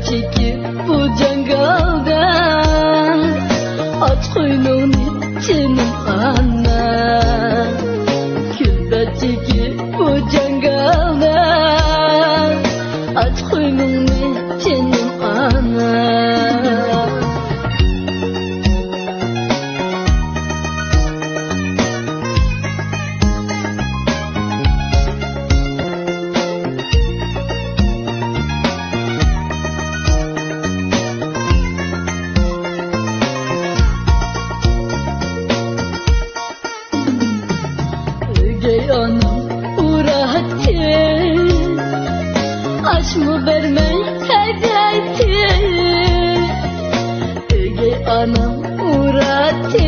çekip bu cangalda aç koynunu canım ana külbet çekip bu cangalda aç koynunu canım ana. Anam uğrattı aç mı vermeyi hediyeti Ögey anam uğrattı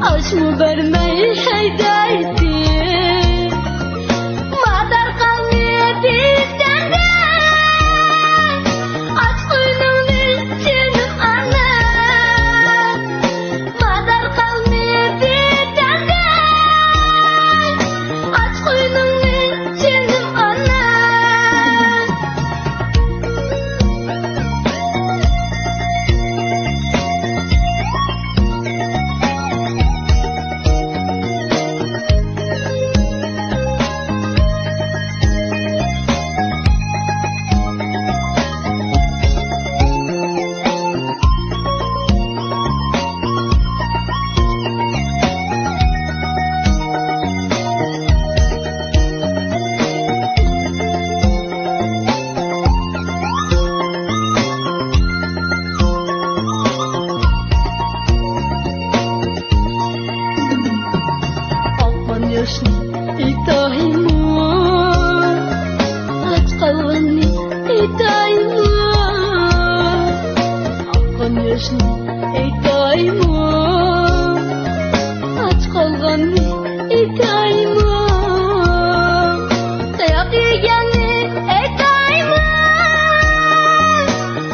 aç mı vermeyi hediyeti Madar kalmıyor bizden de aç koynunu canım ana Madar kalmıyor bizden de aç koynunu canım ana Yaşlı iddiayımı aç kalvanı iddiayımı Akkan yaşlı iddiayımı aç kalvanı iddiayımı Dayak yiyenli iddiayımı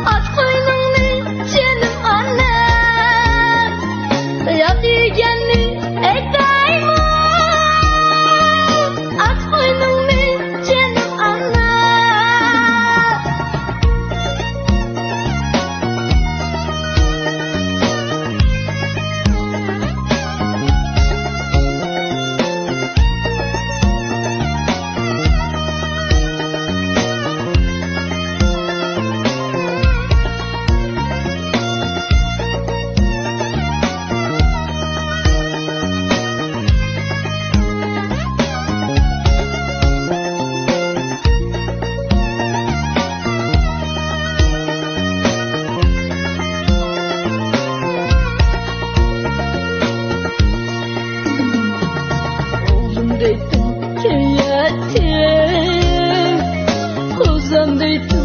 aç koynunu canım anne Dayak yiyenli iddiayımı aç koynunu canım ana Oğlum dedim ki yetim Kuzum dedim